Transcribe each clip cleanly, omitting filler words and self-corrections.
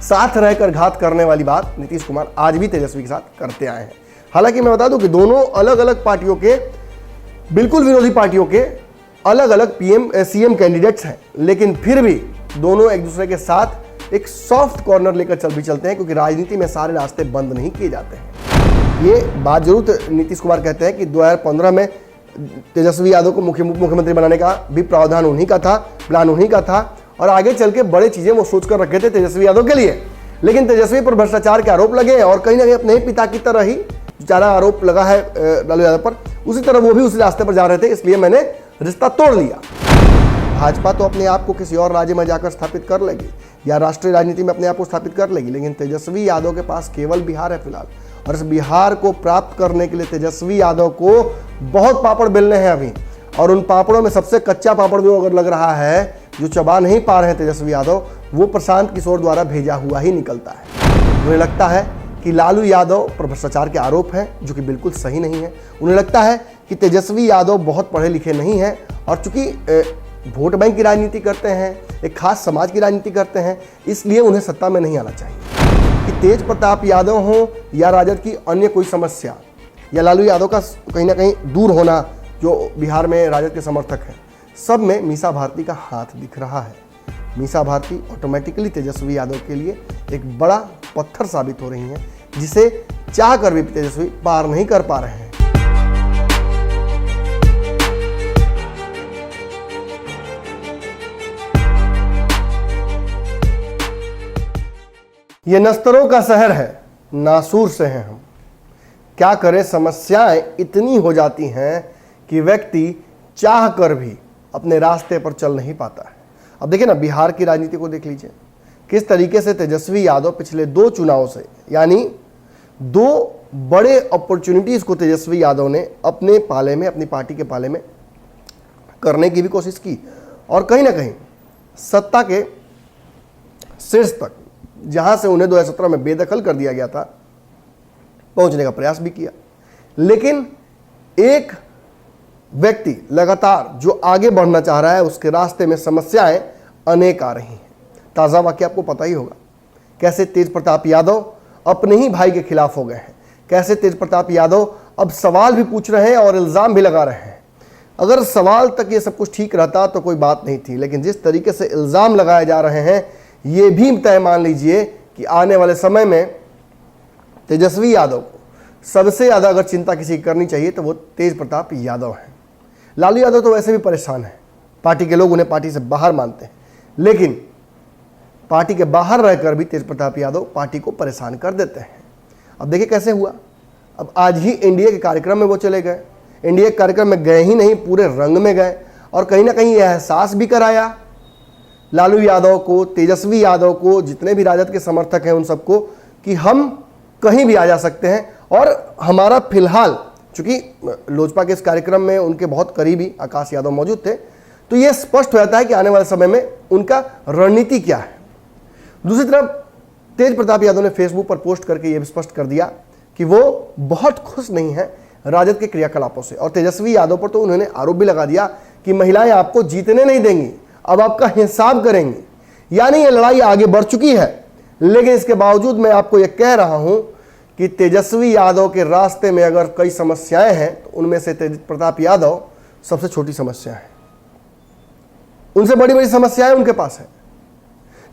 साथ रहकर घात करने वाली बात नीतीश कुमार आज भी तेजस्वी के साथ करते आए हैं। हालांकि मैं बता दूं कि दोनों अलग अलग पार्टियों के, बिल्कुल विरोधी पार्टियों के अलग अलग सीएम कैंडिडेट्स हैं, लेकिन फिर भी दोनों एक दूसरे के साथ एक सॉफ्ट कॉर्नर लेकर चलते हैं, क्योंकि राजनीति में सारे रास्ते बंद नहीं किए जाते हैं। ये बात जरूर नीतीश कुमार कहते हैं कि 2015 में तेजस्वी यादव को मुख्यमंत्री बनाने का भी प्रावधान उन्हीं का था, प्लान उन्हीं का था, और आगे चल के बड़े चीजें वो सोच कर रखे थे तेजस्वी यादव के लिए। लेकिन तेजस्वी पर भ्रष्टाचार के आरोप लगे और कहीं ना कहीं अपने ही पिता की तरह ही सारा आरोप लगा है लालू यादव पर, उसी तरह वो भी उसी रास्ते पर जा रहे थे, इसलिए मैंने रिश्ता तोड़ लिया। भाजपा तो अपने आप को किसी और राज्य में जाकर स्थापित कर लेगी या राष्ट्रीय राजनीति में अपने आप को स्थापित कर लेगी, लेकिन तेजस्वी यादव के पास केवल बिहार है फिलहाल, और इस बिहार को प्राप्त करने के लिए तेजस्वी यादव को बहुत पापड़ बेलने हैं अभी, और उन पापड़ों में सबसे कच्चा पापड़ जो अगर लग रहा है, जो चबा नहीं पा रहे हैं तेजस्वी यादव, वो प्रशांत किशोर द्वारा भेजा हुआ ही निकलता है। मुझे लगता है कि लालू यादव पर भ्रष्टाचार के आरोप हैं जो कि बिल्कुल सही नहीं है। उन्हें लगता है कि तेजस्वी यादव बहुत पढ़े लिखे नहीं हैं, और चूंकि वोट बैंक की राजनीति करते हैं, एक खास समाज की राजनीति करते हैं, इसलिए उन्हें सत्ता में नहीं आना चाहिए। कि तेज प्रताप यादव हो या राजद की अन्य कोई समस्या, या लालू यादव का कहीं ना कहीं दूर होना, जो बिहार में राजद के समर्थक हैं, सब में मीसा भारती का हाथ दिख रहा है। मीसा भारती ऑटोमेटिकली तेजस्वी यादव के लिए एक बड़ा पत्थर साबित हो रही हैं, जिसे चाह कर भी तेजस्वी पार नहीं कर पा रहे हैं। ये नस्तरों का शहर है, नासूर से हैं हम। क्या करें, समस्याएं इतनी हो जाती हैं कि व्यक्ति चाह कर भी अपने रास्ते पर चल नहीं पाता है। अब देखिए ना, बिहार की राजनीति को देख लीजिए, किस तरीके से तेजस्वी यादव पिछले 2 चुनाव से, यानी 2 बड़े अपॉर्चुनिटीज को तेजस्वी यादव ने अपने पाले में, अपनी पार्टी के पाले में करने की भी कोशिश की, और कहीं ना कहीं सत्ता के शीर्ष तक, जहां से उन्हें 2017 में बेदखल कर दिया गया था, पहुंचने का प्रयास भी किया। लेकिन एक व्यक्ति लगातार जो आगे बढ़ना चाह रहा है, उसके रास्ते में समस्याएं अनेक आ रही हैं। ताज़ा वाकया आपको पता ही होगा, कैसे तेज प्रताप यादव अपने ही भाई के खिलाफ हो गए हैं, कैसे तेज प्रताप यादव अब सवाल भी पूछ रहे हैं और इल्ज़ाम भी लगा रहे हैं। अगर सवाल तक ये सब कुछ ठीक रहता तो कोई बात नहीं थी, लेकिन जिस तरीके से इल्ज़ाम लगाए जा रहे हैं, ये भी तय मान लीजिए कि आने वाले समय में तेजस्वी यादव को सबसे ज़्यादा अगर चिंता किसी की करनी चाहिए तो वो तेज प्रताप यादव हैं। लालू यादव तो वैसे भी परेशान है, पार्टी के लोग उन्हें पार्टी से बाहर मानते हैं, लेकिन पार्टी के बाहर रहकर भी तेज प्रताप यादव पार्टी को परेशान कर देते हैं। अब देखिए कैसे हुआ, अब आज ही एनडीए के कार्यक्रम में वो चले गए। एनडीए के कार्यक्रम में गए ही नहीं, पूरे रंग में गए, और कहीं ना कहीं यह एहसास भी कराया लालू यादव को, तेजस्वी यादव को, जितने भी राजद के समर्थक हैं उन सबको, कि हम कहीं भी आ जा सकते हैं, और हमारा फिलहाल, चूंकि लोजपा के इस कार्यक्रम में उनके बहुत करीबी आकाश यादव मौजूद थे, तो यह स्पष्ट हो जाता है कि आने वाले समय में उनका रणनीति क्या है। दूसरी तरफ तेज प्रताप यादव ने फेसबुक पर पोस्ट करके यह भी स्पष्ट कर दिया कि वो बहुत खुश नहीं है राजद के क्रियाकलापों से, और तेजस्वी यादव पर तो उन्होंने आरोप भी लगा दिया कि महिलाएं आपको जीतने नहीं देंगी, अब आपका हिसाब करेंगी। यानी ये लड़ाई आगे बढ़ चुकी है, लेकिन इसके बावजूद मैं आपको यह कह रहा हूं कि तेजस्वी यादव के रास्ते में अगर कई समस्याएं हैं, तो उनमें से तेज प्रताप यादव सबसे छोटी समस्या है। उनसे बड़ी बड़ी समस्याएं उनके पास है।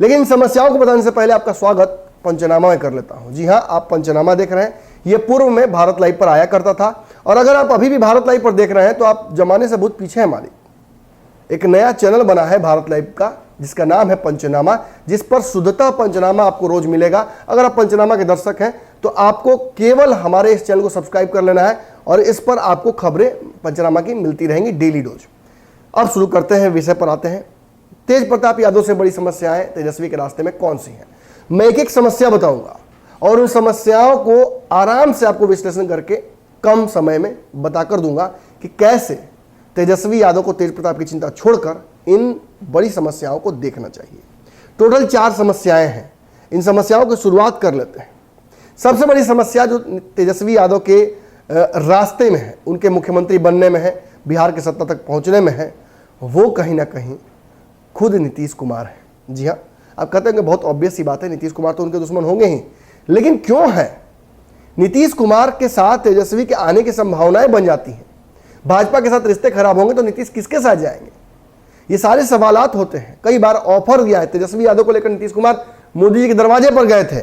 लेकिन इन समस्याओं को बताने से पहले आपका स्वागत पंचनामा में कर लेता हूं। जी हां, आप पंचनामा देख रहे हैं। यह पूर्व में भारत लाइव पर आया करता था, और अगर आप अभी भी भारत लाइव पर देख रहे हैं तो आप जमाने से बहुत पीछे हैं मालिक। एक नया चैनल बना है भारत लाइव का, जिसका नाम है पंचनामा, जिस पर शुद्धता पंचनामा आपको रोज मिलेगा। अगर आप पंचनामा के दर्शक हैं तो आपको केवल हमारे इस चैनल को सब्सक्राइब कर लेना है, और इस पर आपको खबरें पंचनामा की मिलती रहेंगी डेली डोज। अब शुरू करते हैं, विषय पर आते हैं। तेज प्रताप यादव से बड़ी समस्याएं तेजस्वी के रास्ते में कौन सी हैं, मैं एक एक समस्या बताऊंगा, और उन समस्याओं को आराम से आपको विश्लेषण करके कम समय में बताकर दूंगा कि कैसे तेजस्वी यादव को तेज प्रताप की चिंता छोड़कर इन बड़ी समस्याओं को देखना चाहिए। टोटल 4 समस्याएं हैं। इन समस्याओं की शुरुआत कर लेते हैं। सबसे बड़ी समस्या जो तेजस्वी यादव के रास्ते में है, उनके मुख्यमंत्री बनने में है, बिहार के सत्ता तक पहुंचने में है, वो कहीं ना कहीं खुद नीतीश कुमार है। जी हाँ, आप कहते हैं कि बहुत ऑब्वियस सी बात है, नीतीश कुमार तो उनके दुश्मन होंगे ही, लेकिन क्यों है नीतीश कुमार के साथ तेजस्वी के आने की संभावनाएं बन जाती हैं? भाजपा के साथ रिश्ते खराब होंगे तो नीतीश किसके साथ जाएंगे? ये सारे सवालात होते हैं। कई बार ऑफर दिया है तेजस्वी यादव को लेकर, नीतीश कुमार मोदी जी के दरवाजे पर गए थे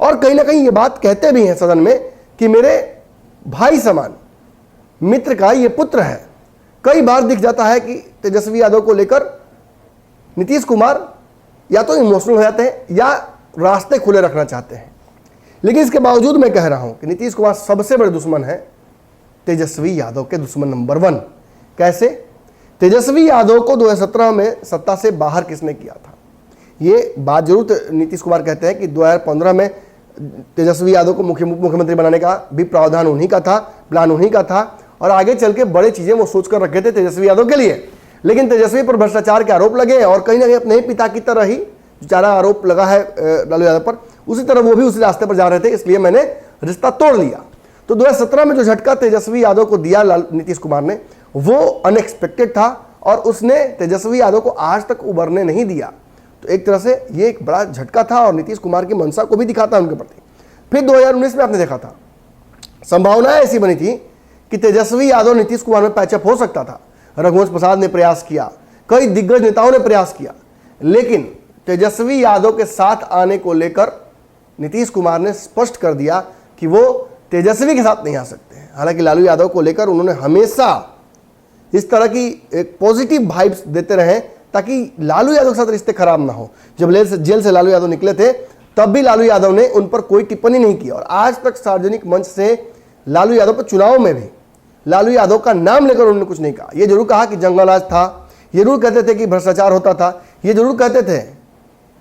और कहीं ना कहीं ये बात कहते भी हैं सदन में कि मेरे भाई समान मित्र का ये पुत्र है। कई बार दिख जाता है कि तेजस्वी यादव को लेकर नीतीश कुमार या तो इमोशनल हो जाते हैं या रास्ते खुले रखना चाहते हैं, लेकिन इसके बावजूद मैं कह रहा हूं कि नीतीश कुमार सबसे बड़े दुश्मन है तेजस्वी यादव के दुश्मन नंबर 1। कैसे? तेजस्वी यादव को 2017 में सत्ता से बाहर किसने किया था? ये बात जरूर नीतीश कुमार कहते हैं कि 2015 में तेजस्वी यादव को मुख्यमंत्री बनाने का भी प्रावधान उन्हीं का था, प्लान उन्हीं का था और आगे चल के बड़े चीजें वो सोच कर रखे थे तेजस्वी यादव के लिए। लेकिन तेजस्वी पर भ्रष्टाचार के आरोप लगे और कहीं ना कहीं अपने ही पिता की तरह ही जो चारा आरोप लगा है लालू यादव पर, उसी तरह वो भी उसी रास्ते पर जा रहे थे, इसलिए मैंने रिश्ता तोड़ लिया। तो 2017 में जो झटका तेजस्वी यादव को दिया नीतीश कुमार ने, वो अनएक्सपेक्टेड था और उसने तेजस्वी यादव को आज तक उभरने नहीं दिया। तो एक तरह से ये एक बड़ा झटका था और नीतीश कुमार की मंशा को भी दिखाता उनके प्रति। फिर 2019 में आपने देखा था, संभावनाएं ऐसी बनी थी कि तेजस्वी यादव नीतीश कुमार में पैचअप हो सकता था। रघुवंश प्रसाद ने प्रयास किया, कई दिग्गज नेताओं ने प्रयास किया, लेकिन तेजस्वी यादव के साथ आने को लेकर नीतीश कुमार ने स्पष्ट कर दिया कि वो तेजस्वी के साथ नहीं आ सकते हैं। हालांकि लालू यादव को लेकर उन्होंने हमेशा इस तरह की एक पॉजिटिव वाइब्स देते रहे ताकि लालू यादव के साथ रिश्ते खराब ना हो। जब जेल से लालू यादव निकले थे तब भी लालू यादव ने उन पर कोई टिप्पणी नहीं की और आज तक सार्वजनिक मंच से लालू यादव पर चुनाव में भी लालू यादव का नाम लेकर उन्होंने कुछ नहीं कहा। ये जरूर कहा कि जंगलराज था, ये जरूर कहते थे कि भ्रष्टाचार होता था, ये जरूर कहते थे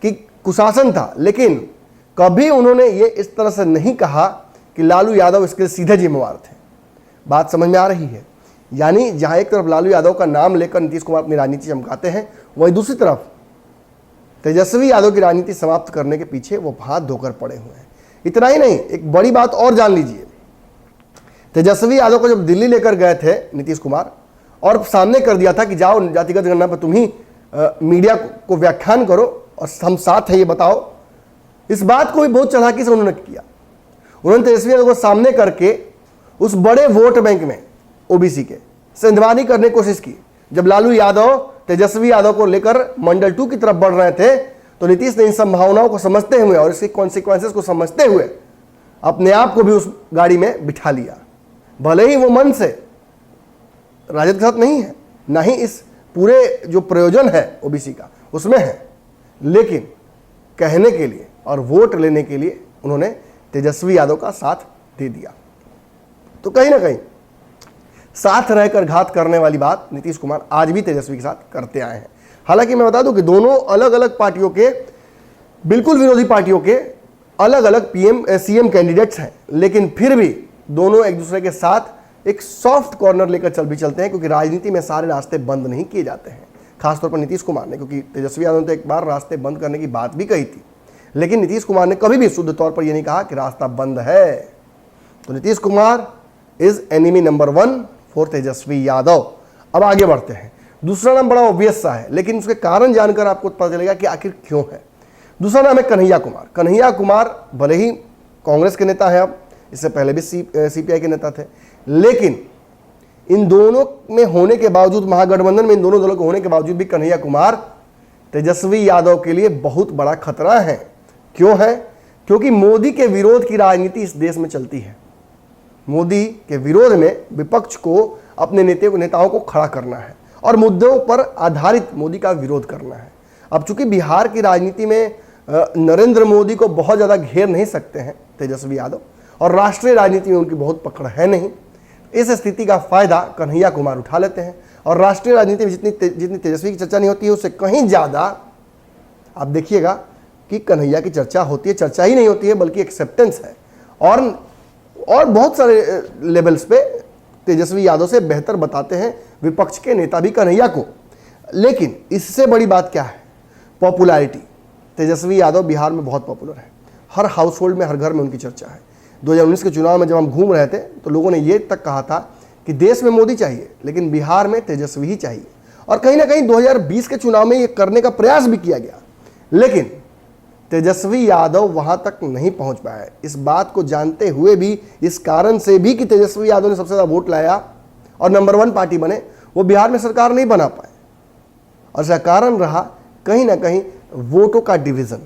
कि कुशासन था, लेकिन कभी उन्होंने ये इस तरह से नहीं कहा कि लालू यादव इसके लिए सीधे जिम्मेवार थे। बात समझ में आ रही है? यानी जहां एक तरफ लालू यादव का नाम लेकर नीतीश कुमार अपनी राजनीति चमकाते हैं, वहीं दूसरी तरफ तेजस्वी यादव की राजनीति समाप्त करने के पीछे वो हाथ धोकर पड़े हुए हैं। इतना ही नहीं, एक बड़ी बात और जान लीजिए। तेजस्वी यादव को जब दिल्ली लेकर गए थे नीतीश कुमार और सामने कर दिया था कि जाओ जातिगत गणना पर तुम ही मीडिया को व्याख्यान करो और हम साथ हैं ये बताओ, इस बात को भी बहुत चालाकी से उन्होंने किया। उन्होंने तेजस्वी यादव को सामने करके उस बड़े वोट बैंक में ओबीसी के संधवानी करने की कोशिश की। जब लालू यादव तेजस्वी यादव को लेकर मंडल 2 की तरफ बढ़ रहे थे तो नीतीश ने इन संभावनाओं को समझते हुए और इसके कॉन्सिक्वेंसेस को समझते हुए अपने आप को भी उस गाड़ी में बिठा लिया। भले ही वो मन से राजद के साथ नहीं है, ना ही इस पूरे जो प्रयोजन है ओबीसी का उसमें है, लेकिन कहने के लिए और वोट लेने के लिए उन्होंने तेजस्वी यादव का साथ दे दिया। तो कहीं ना कहीं साथ रहकर घात करने वाली बात नीतीश कुमार आज भी तेजस्वी के साथ करते आए हैं। हालांकि मैं बता दूं कि दोनों अलग अलग पार्टियों के, बिल्कुल विरोधी पार्टियों के अलग अलग सीएम कैंडिडेट्स हैं, लेकिन फिर भी दोनों एक दूसरे के साथ एक सॉफ्ट कॉर्नर लेकर चलते हैं, क्योंकि राजनीति में सारे रास्ते बंद नहीं किए जाते हैं। खासतौर पर नीतीश कुमार ने, क्योंकि तेजस्वी यादव ने तो एक बार रास्ते बंद करने की बात भी कही थी, लेकिन नीतीश कुमार ने कभी भी शुद्ध तौर पर यह नहीं कहा कि रास्ता बंद है। तो Nitish Kumar is enemy number 1 for Tejashwi Yadav. अब आगे बढ़ते हैं। दूसरा नाम बड़ा ऑब्वियस सा है, लेकिन उसके कारण जानकर आपको पता चलेगा कि आखिर क्यों है। दूसरा नाम है कन्हैया कुमार। कन्हैया कुमार भले ही कांग्रेस के नेता हैं, अब इससे पहले भी सीपीआई के नेता थे, लेकिन इन दोनों में होने के बावजूद, महागठबंधन में इन दोनों दलों के होने के बावजूद भी कन्हैया कुमार तेजस्वी यादव के लिए बहुत बड़ा खतरा है। क्यों है? क्योंकि मोदी के विरोध की राजनीति इस देश में चलती है। मोदी के विरोध में विपक्ष को अपने नेताओं को खड़ा करना है और मुद्दों पर आधारित मोदी का विरोध करना है। अब चूंकि बिहार की राजनीति में नरेंद्र मोदी को बहुत ज़्यादा घेर नहीं सकते हैं तेजस्वी यादव, और राष्ट्रीय राजनीति में उनकी बहुत पकड़ है नहीं, इस स्थिति का फायदा कन्हैया कुमार उठा लेते हैं और राष्ट्रीय राजनीति में जितनी तेजस्वी की चर्चा नहीं होती है, उससे कहीं ज़्यादा आप देखिएगा कि कन्हैया की चर्चा होती है। चर्चा ही नहीं होती है बल्कि एक्सेप्टेंस है, और बहुत सारे लेवल्स पे तेजस्वी यादव से बेहतर बताते हैं विपक्ष के नेता भी कन्हैया को। लेकिन इससे बड़ी बात क्या है? पॉपुलैरिटी। तेजस्वी यादव बिहार में बहुत पॉपुलर है, हर हाउस होल्ड में, हर घर में उनकी चर्चा है। 2019 के चुनाव में जब हम घूम रहे थे तो लोगों ने ये तक कहा था कि देश में मोदी चाहिए लेकिन बिहार में तेजस्वी ही चाहिए, और कहीं ना कहीं 2020 के चुनाव में ये करने का प्रयास भी किया गया, लेकिन तेजस्वी यादव वहां तक नहीं पहुंच पाया। इस बात को जानते हुए भी, इस कारण से भी कि तेजस्वी यादव ने सबसे ज्यादा वोट लाया और नंबर 1 पार्टी बने, वो बिहार में सरकार नहीं बना पाए। और इसका कारण रहा कहीं ना कहीं वोटों का डिवीजन।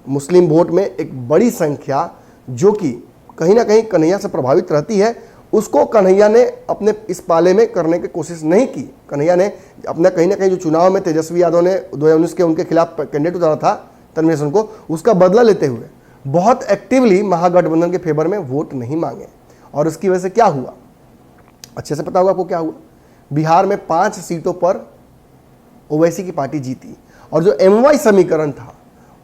मुस्लिम वोट में एक बड़ी संख्या जो कि कहीं ना कहीं कन्हैया से प्रभावित रहती है, उसको कन्हैया ने अपने इस पाले में करने की कोशिश नहीं की। कन्हैया ने अपना कहीं ना कहीं जो चुनाव में तेजस्वी यादव ने 2019 के उनके खिलाफ कैंडिडेट उतारा था तन्वीर को, उसका बदला लेते हुए बहुत एक्टिवली महागठबंधन के फेवर में वोट नहीं मांगे। और उसकी वजह से क्या हुआ, अच्छे से पता होगा आपको क्या हुआ। बिहार में 5 सीटों पर ओवैसी की पार्टी जीती और जो MY समीकरण था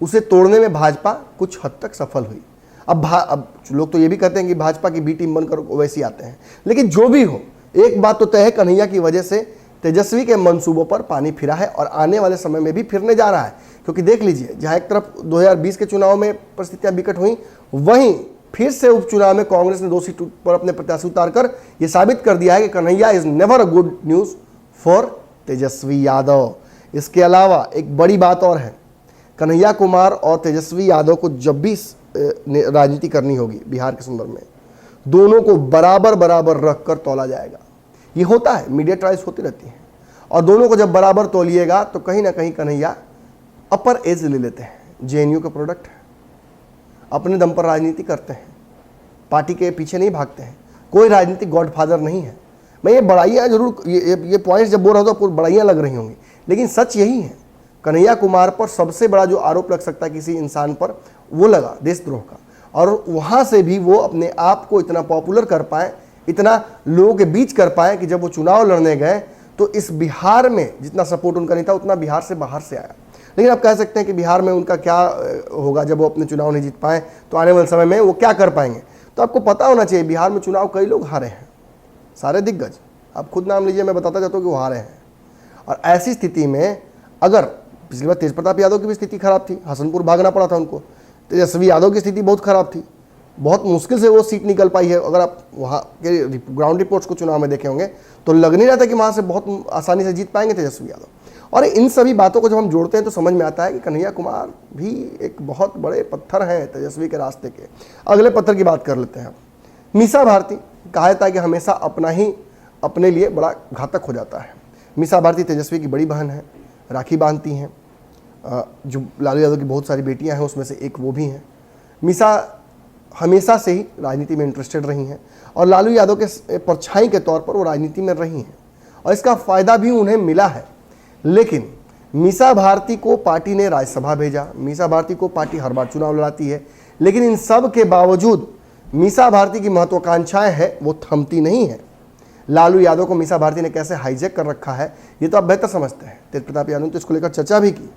उसे तोड़ने में भाजपा कुछ हद तक सफल हुई। अब लोग तो ये भी कहते हैं कि भाजपा की बी टीम बनकर ओवैसी आते हैं, लेकिन जो भी हो, एक बात तो तय है, कन्हैया की वजह से तेजस्वी के मंसूबों पर पानी फिरा है और आने वाले समय में भी फिरने जा रहा है। क्योंकि देख लीजिए, जहां एक तरफ 2020 के चुनाव में परिस्थितियां विकट हुई, वहीं फिर से उपचुनाव में कांग्रेस ने 2 सीट पर अपने प्रत्याशी उतारकर यह साबित कर दिया है कि Kanhaiya is never a good news for Tejashwi Yadav. इसके अलावा एक बड़ी बात और है, कन्हैया कुमार और तेजस्वी यादव को जब भी राजनीति करनी होगी बिहार के संदर्भ में, दोनों को बराबर बराबर रखकर तौला जाएगा। ये होता है, मीडिया ट्रायल्स होती रहती हैं, और दोनों को जब बराबर तौलिएगा तो कहीं ना कहीं कन्हैया अपर एज ले लेते हैं। JNU के प्रोडक्ट है, अपने दम पर राजनीति करते हैं, पार्टी के पीछे नहीं भागते हैं, कोई राजनीतिक गॉडफादर नहीं है। मैं ये बड़ाइयाँ जरूर, ये पॉइंट्स जब बोल रहा हूँ तो आपको बड़ाइयाँ लग रही होंगी, लेकिन सच यही है। कन्हैया कुमार पर सबसे बड़ा जो आरोप लग सकता है किसी इंसान पर, वो लगा देशद्रोह का, और वहाँ से भी वो अपने आप को इतना पॉपुलर कर पाए, इतना लोगों के बीच कर पाए कि जब वो चुनाव लड़ने गए तो इस बिहार में जितना सपोर्ट उनका नहीं था उतना बिहार से बाहर से आया। लेकिन आप कह सकते हैं कि बिहार में उनका क्या होगा जब वो अपने चुनाव नहीं जीत पाए, तो आने वाले समय में वो क्या कर पाएंगे। तो आपको पता होना चाहिए, बिहार में चुनाव कई लोग हारे हैं, सारे दिग्गज, आप खुद नाम लीजिए, मैं बताता चाहता हूँ कि वो हारे हैं। और ऐसी स्थिति में अगर पिछली बार तेज प्रताप यादव की भी स्थिति खराब थी, हसनपुर भागना पड़ा था उनको, तेजस्वी यादव की स्थिति बहुत खराब थी, बहुत मुश्किल से वो सीट निकल पाई है। अगर आप वहाँ के ग्राउंड रिपोर्ट्स को चुनाव में देखे होंगे तो लग नहीं रहा था कि वहाँ से बहुत आसानी से जीत पाएंगे तेजस्वी यादव। और इन सभी बातों को जब हम जोड़ते हैं तो समझ में आता है कि कन्हैया कुमार भी एक बहुत बड़े पत्थर हैं तेजस्वी के रास्ते के। अगले पत्थर की बात कर लेते हैं। मीसा भारती, कहा जाता है कि हमेशा अपना ही अपने लिए बड़ा घातक हो जाता है। मीसा भारती तेजस्वी की बड़ी बहन है, राखी बांधती हैं, जो लालू यादव की बहुत सारी बेटियां हैं उसमें से एक वो भी हैं। मीसा हमेशा से ही राजनीति में इंटरेस्टेड रही हैं और लालू यादव के परछाई के तौर पर वो राजनीति में रही हैं और इसका फ़ायदा भी उन्हें मिला है। लेकिन मीसा भारती को पार्टी ने राज्यसभा भेजा, मीसा भारती को पार्टी हर बार चुनाव लड़ाती है, लेकिन इन सब के बावजूद मीसा भारती की महत्वाकांक्षाएं हैं वो थमती नहीं है। लालू यादव को मीसा भारती ने कैसे हाईजैक कर रखा है ये तो आप बेहतर समझते हैं। तेज प्रताप यादव ने तो इसको लेकर चर्चा भी की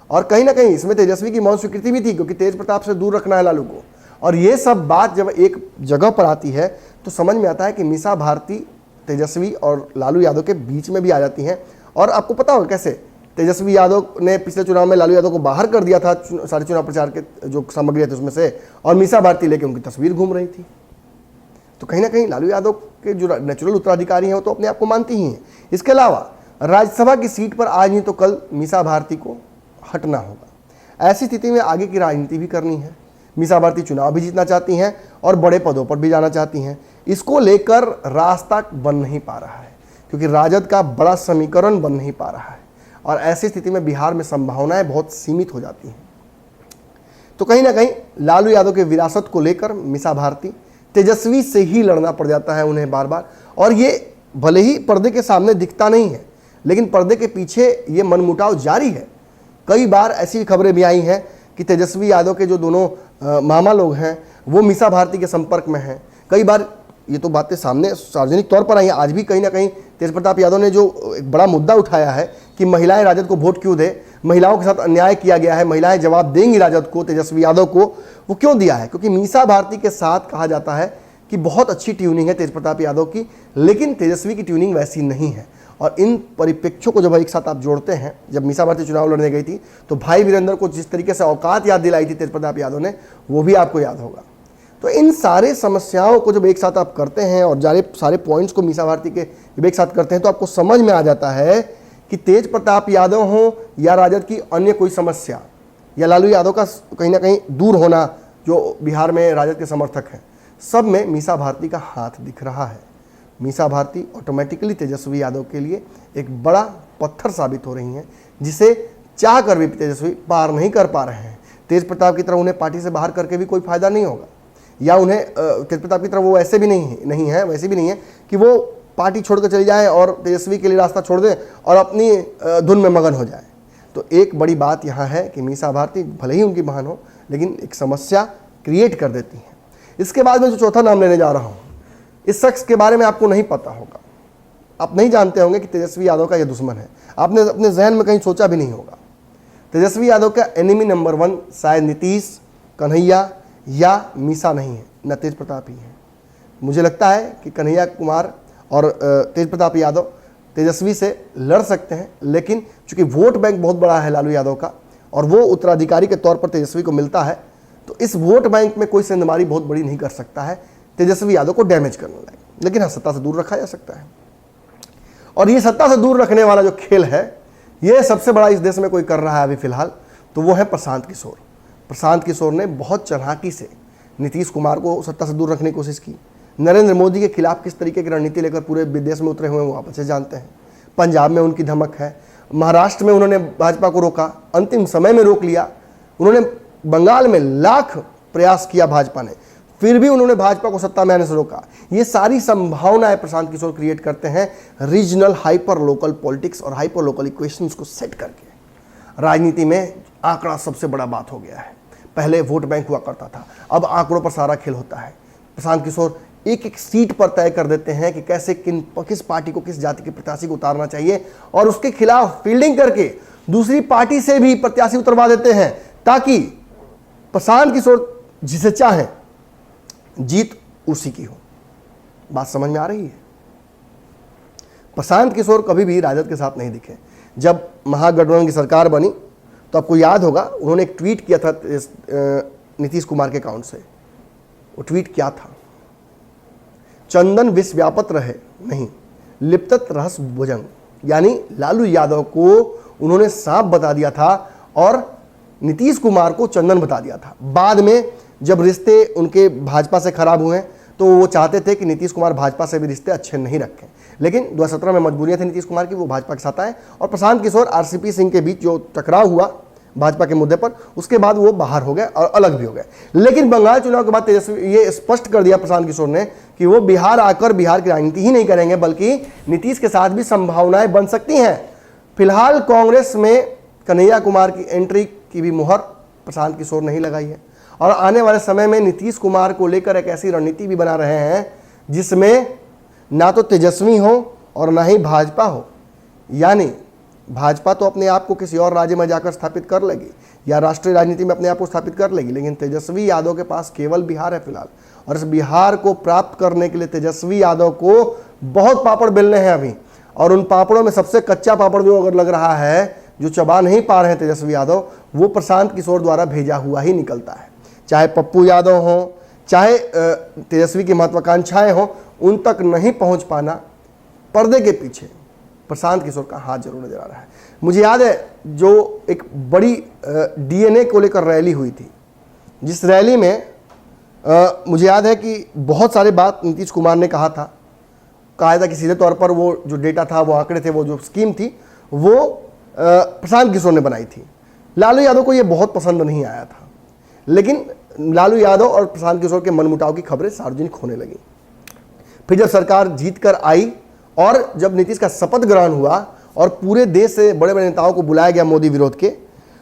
और कहीं ना कहीं इसमें तेजस्वी की मौन स्वीकृति भी थी, क्योंकि तेज प्रताप से दूर रखना है लालू को। और ये सब बात जब एक जगह पर आती है तो समझ में आता है कि मीसा भारती तेजस्वी और लालू यादव के बीच में भी आ जाती हैं। और आपको पता होगा कैसे तेजस्वी यादव ने पिछले चुनाव में लालू यादव को बाहर कर दिया था सारे चुनाव प्रचार के जो सामग्री थी उसमें से, और मीसा भारती लेके उनकी तस्वीर घूम रही थी। तो कहीं ना कहीं लालू यादव के जो नेचुरल उत्तराधिकारी हैं वो तो अपने आप को मानती ही हैं। इसके अलावा राज्यसभा की सीट पर आज नहीं तो कल मीसा भारती को हटना होगा। ऐसी स्थिति में आगे की राजनीति भी करनी है। मीसा भारती चुनाव भी जीतना चाहती हैं और बड़े पदों पर भी जाना चाहती हैं। इसको लेकर रास्ता बन नहीं पा रहा है, क्योंकि राजद का बड़ा समीकरण बन नहीं पा रहा है और ऐसी स्थिति में बिहार में संभावनाएं बहुत सीमित हो जाती हैं। तो कहीं ना कहीं लालू यादव के विरासत को लेकर मीसा भारती तेजस्वी से ही लड़ना पड़ जाता है उन्हें बार बार। और ये भले ही पर्दे के सामने दिखता नहीं है, लेकिन पर्दे के पीछे ये मनमुटाव जारी है। कई बार ऐसी खबरें भी आई हैं कि तेजस्वी यादव के जो दोनों मामा लोग हैं वो मीसा भारती के संपर्क में हैं। कई बार ये तो बातें सामने सार्वजनिक तौर पर आई हैं। आज भी कहीं ना कहीं तेज प्रताप यादव ने जो एक बड़ा मुद्दा उठाया है कि महिलाएं राजद को वोट क्यों दे, महिलाओं के साथ अन्याय किया गया है, महिलाएं जवाब देंगी राजद को, तेजस्वी यादव को, वो क्यों दिया है? क्योंकि मीसा भारती के साथ कहा जाता है कि बहुत अच्छी ट्यूनिंग है तेज प्रताप यादव की, लेकिन तेजस्वी की ट्यूनिंग वैसी नहीं है। और इन परिप्रेक्ष्यों को जब एक साथ आप जोड़ते हैं, जब मीसा भारती चुनाव लड़ने गई थी तो भाई वीरेंद्र को जिस तरीके से औकात याद दिलाई थी तेज प्रताप यादव ने, वो भी आपको याद होगा। तो इन सारे समस्याओं को जब एक साथ आप करते हैं और सारे पॉइंट्स को मीसा भारती के जब एक साथ करते हैं तो आपको समझ में आ जाता है कि तेज प्रताप यादव हो या राजद की अन्य कोई समस्या, या लालू यादव का कहीं ना कहीं दूर होना, जो बिहार में राजद के समर्थक हैं, सब में मीसा भारती का हाथ दिख रहा है। मीसा भारती ऑटोमेटिकली तेजस्वी यादव के लिए एक बड़ा पत्थर साबित हो रही हैं, जिसे चाह कर भी तेजस्वी पार नहीं कर पा रहे हैं। तेज प्रताप की तरह उन्हें पार्टी से बाहर करके भी कोई फायदा नहीं होगा, या उन्हें तेज प्रताप की तरह वो ऐसे भी नहीं है वैसे भी नहीं है कि वो पार्टी छोड़कर चली जाए और तेजस्वी के लिए रास्ता छोड़ दे और अपनी धुन में मगन हो जाए। तो एक बड़ी बात यहाँ है कि मीसा भारती भले ही उनकी बहन हो, लेकिन एक समस्या क्रिएट कर देती हैं। इसके बाद में जो चौथा नाम लेने जा रहा हूँ, इस शख्स के बारे में आपको नहीं पता होगा, आप नहीं जानते होंगे कि तेजस्वी यादव का यह दुश्मन है। आपने अपने जहन में कहीं सोचा भी नहीं होगा। तेजस्वी यादव का एनिमी नंबर 1 शायद नीतीश, कन्हैया या मीसा नहीं है, न तेज प्रताप ही है। मुझे लगता है कि कन्हैया कुमार और तेज प्रताप यादव तेजस्वी से लड़ सकते हैं, लेकिन चूंकि वोट बैंक बहुत बड़ा है लालू यादव का और वो उत्तराधिकारी के तौर पर तेजस्वी को मिलता है, तो इस वोट बैंक में कोई सेंधमारी बहुत बड़ी नहीं कर सकता है तेजस्वी यादव को डैमेज करने लायक। लेकिन हाँ, सत्ता से दूर रखा जा सकता है, और ये सत्ता से दूर रखने वाला जो खेल है, ये सबसे बड़ा इस देश में कोई कर रहा है अभी फिलहाल, तो वो है प्रशांत किशोर। प्रशांत किशोर ने बहुत चालाकी से नीतीश कुमार को सत्ता से दूर रखने की कोशिश की। नरेंद्र मोदी के खिलाफ किस तरीके की रणनीति लेकर पूरे विदेश में उतरे हुए हैं वो आप अच्छे जानते हैं। पंजाब में उनकी धमक है, महाराष्ट्र में उन्होंने भाजपा को रोका, अंतिम समय में रोक लिया। उन्होंने बंगाल में लाख प्रयास किया भाजपा ने, फिर भी उन्होंने भाजपा को सत्ता में आने से रोका। ये सारी संभावनाएं प्रशांत किशोर क्रिएट करते हैं रीजनल हाइपर लोकल पॉलिटिक्स और हाइपर लोकल इक्वेशंस को सेट करके। राजनीति में आंकड़ा सबसे बड़ा बात हो गया है। पहले वोट बैंक हुआ करता था, अब आंकड़ों पर सारा खेल होता है। प्रशांत किशोर एक एक सीट पर तय कर देते हैं कि कैसे किस पार्टी को, किस जाति के प्रत्याशी को उतारना चाहिए, और उसके खिलाफ फील्डिंग करके दूसरी पार्टी से भी प्रत्याशी उतरवा देते हैं, ताकि प्रशांत किशोर जिसे चाहें जीत उसी की हो। बात समझ में आ रही है? प्रशांत किशोर कभी भी राजद के साथ नहीं दिखे। जब महागठबंधन की सरकार बनी तो आपको याद होगा, उन्होंने एक ट्वीट किया था नीतीश कुमार के अकाउंट से। वो ट्वीट क्या था? चंदन विष व्यापत रहे नहीं, लिप्तत रहस भुजंग। यानी लालू यादव को उन्होंने सांप बता दिया था और नीतीश कुमार को चंदन बता दिया था। बाद में जब रिश्ते उनके भाजपा से खराब हुए तो वो चाहते थे कि नीतीश कुमार भाजपा से भी रिश्ते अच्छे नहीं रखें, लेकिन 2017 में मजबूरियां थी नीतीश कुमार की, वो भाजपा के साथ आए और प्रशांत किशोर आरसीपी सिंह के बीच जो टकराव हुआ भाजपा के मुद्दे पर, उसके बाद वो बाहर हो गए और अलग भी हो गए। लेकिन बंगाल चुनाव के बाद तेजस्वी ये स्पष्ट कर दिया प्रशांत किशोर ने कि वो बिहार आकर बिहार की राजनीति ही नहीं करेंगे, बल्कि नीतीश के साथ भी संभावनाएं बन सकती हैं। फिलहाल कांग्रेस में कन्हैया कुमार की एंट्री की भी मुहर प्रशांत किशोर नहीं लगाई है, और आने वाले समय में नीतीश कुमार को लेकर एक ऐसी रणनीति भी बना रहे हैं जिसमें ना तो तेजस्वी हो और ना ही भाजपा हो। यानी भाजपा तो अपने आप को किसी और राज्य में जाकर स्थापित कर लेगी या राष्ट्रीय राजनीति में अपने आप को स्थापित कर लेगी, लेकिन तेजस्वी यादव के पास केवल बिहार है फिलहाल, और इस बिहार को प्राप्त करने के लिए तेजस्वी यादव को बहुत पापड़ बेलने हैं अभी। और उन पापड़ों में सबसे कच्चा पापड़ जो अगर लग रहा है, जो चबा नहीं पा रहे हैं तेजस्वी यादव, वो प्रशांत किशोर द्वारा भेजा हुआ ही निकलता है। चाहे पप्पू यादव हो, चाहे तेजस्वी की महत्वाकांक्षाएं हो, उन तक नहीं पहुंच पाना, पर्दे के पीछे प्रशांत किशोर का हाथ जरूर नजर आ रहा है। मुझे याद है जो एक बड़ी डीएनए को लेकर रैली हुई थी, जिस रैली में मुझे याद है कि बहुत सारे बात नीतीश कुमार ने कहा था कि सीधे तौर पर वो जो डेटा था, वो आंकड़े थे, वो जो स्कीम थी, वो प्रशांत किशोर ने बनाई थी। लालू यादव को ये बहुत पसंद नहीं आया था, लेकिन लालू यादव और प्रशांत किशोर के मनमुटाव की खबरें सार्वजनिक होने लगी। फिर जब सरकार जीत कर आई और जब नीतीश का शपथ ग्रहण हुआ और पूरे देश से बड़े बड़े नेताओं को बुलाया गया मोदी विरोध के,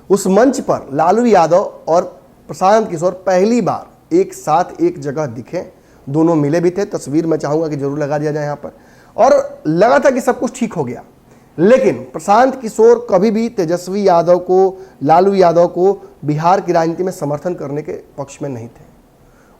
उस मंच पर लालू यादव और प्रशांत किशोर पहली बार एक साथ एक जगह दिखे। दोनों मिले भी थे, तस्वीर मैं चाहूंगा कि जरूर लगा दिया जाए यहाँ पर, और लगा था कि सब कुछ ठीक हो गया। लेकिन प्रशांत किशोर कभी भी तेजस्वी यादव को, लालू यादव को बिहार की राजनीति में समर्थन करने के पक्ष में नहीं थे।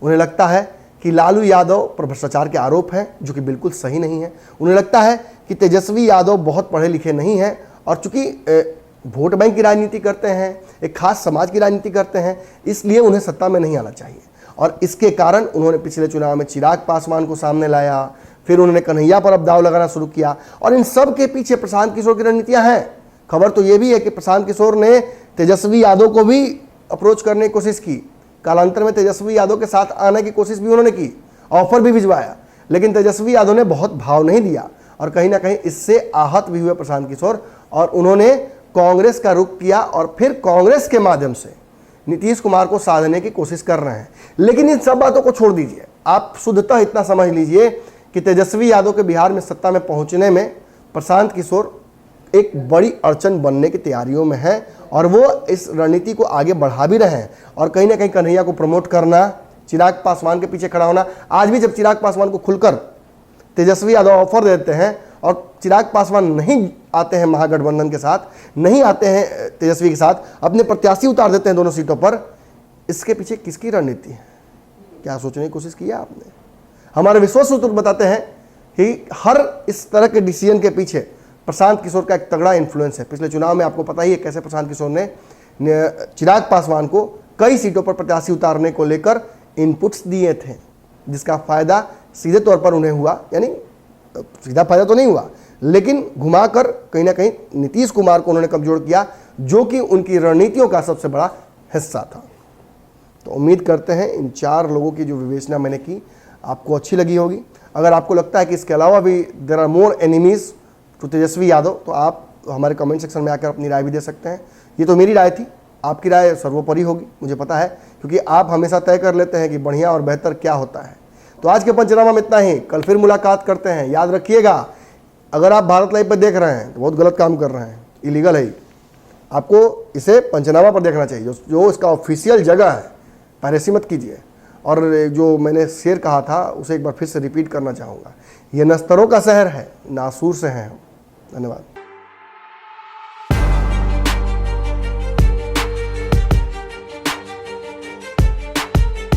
उन्हें लगता है कि लालू यादव पर भ्रष्टाचार के आरोप हैं, जो कि बिल्कुल सही नहीं है। उन्हें लगता है कि तेजस्वी यादव बहुत पढ़े लिखे नहीं हैं, और चूंकि वोट बैंक की राजनीति करते हैं, एक खास समाज की राजनीति करते हैं, इसलिए उन्हें सत्ता में नहीं आना चाहिए। और इसके कारण उन्होंने पिछले चुनाव में चिराग पासवान को सामने लाया, फिर उन्होंने कन्हैया पर अब दाव लगाना शुरू किया, और इन सब के पीछे प्रशांत किशोर की रणनीतियां हैं। खबर तो ये भी है कि प्रशांत किशोर ने तेजस्वी यादव को भी अप्रोच करने की कोशिश की, कालांतर में तेजस्वी यादव के साथ आने की कोशिश भी उन्होंने की, ऑफर भी भिजवाया, लेकिन तेजस्वी यादव ने बहुत भाव नहीं दिया और कहीं ना कहीं इससे आहत भी हुए प्रशांत किशोर, और उन्होंने कांग्रेस का रुख किया और फिर कांग्रेस के माध्यम से नीतीश कुमार को साधने की कोशिश कर रहे हैं। लेकिन इन सब बातों को छोड़ दीजिए, आप शुद्धतः इतना समझ लीजिए कि तेजस्वी यादव के बिहार में सत्ता में पहुंचने में प्रशांत किशोर एक बड़ी अड़चन बनने की तैयारियों में है और वो इस रणनीति को आगे बढ़ा भी रहे हैं। और कहीं ना कहीं कन्हैया को प्रमोट करना, चिराग पासवान के पीछे खड़ा होना। आज भी जब चिराग पासवान को खुलकर तेजस्वी यादव ऑफर देते हैं और चिराग पासवान नहीं आते हैं महागठबंधन के साथ, नहीं आते हैं तेजस्वी के साथ, अपने प्रत्याशी उतार देते हैं दोनों सीटों पर, इसके पीछे किसकी रणनीति है? क्या सोचने की कोशिश की है आपने? हमारे विश्वस्त सूत्र बताते हैं कि हर इस तरह के डिसीजन के पीछे प्रशांत किशोर का एक तगड़ा इन्फ्लुएंस है। पिछले चुनाव में आपको पता ही है कैसे प्रशांत किशोर ने चिराग पासवान को कई सीटों पर प्रत्याशी उतारने को लेकर इनपुट्स दिए थे, जिसका फायदा सीधे तौर पर उन्हें हुआ, यानी सीधा फायदा तो नहीं हुआ, लेकिन घुमाकर कहीं ना कहीं नीतीश कुमार को उन्होंने कमजोर किया, जो कि उनकी रणनीतियों का सबसे बड़ा हिस्सा था। तो उम्मीद करते हैं इन 4 लोगों की जो विवेचना मैंने की आपको अच्छी लगी होगी। अगर आपको लगता है कि इसके अलावा भी there are more enemies to Tejashwi Yadav, तो आप हमारे कमेंट सेक्शन में आकर अपनी राय भी दे सकते हैं। ये तो मेरी राय थी, आपकी राय सर्वोपरि होगी, मुझे पता है, क्योंकि आप हमेशा तय कर लेते हैं कि बढ़िया और बेहतर क्या होता है। तो आज के पंचनामा में इतना ही, कल फिर मुलाकात करते हैं। याद रखिएगा, अगर आप भारत लाइव पर देख रहे हैं तो बहुत गलत काम कर रहे हैं, इलीगल है। आपको इसे पंचनामा पर देखना चाहिए, जो इसका ऑफिशियल जगह है। पहरेसी मत कीजिए। और जो मैंने शेर कहा था उसे एक बार फिर से रिपीट करना चाहूँगा, ये नस्तरों का शहर है, नासूर से हैं हम। धन्यवाद।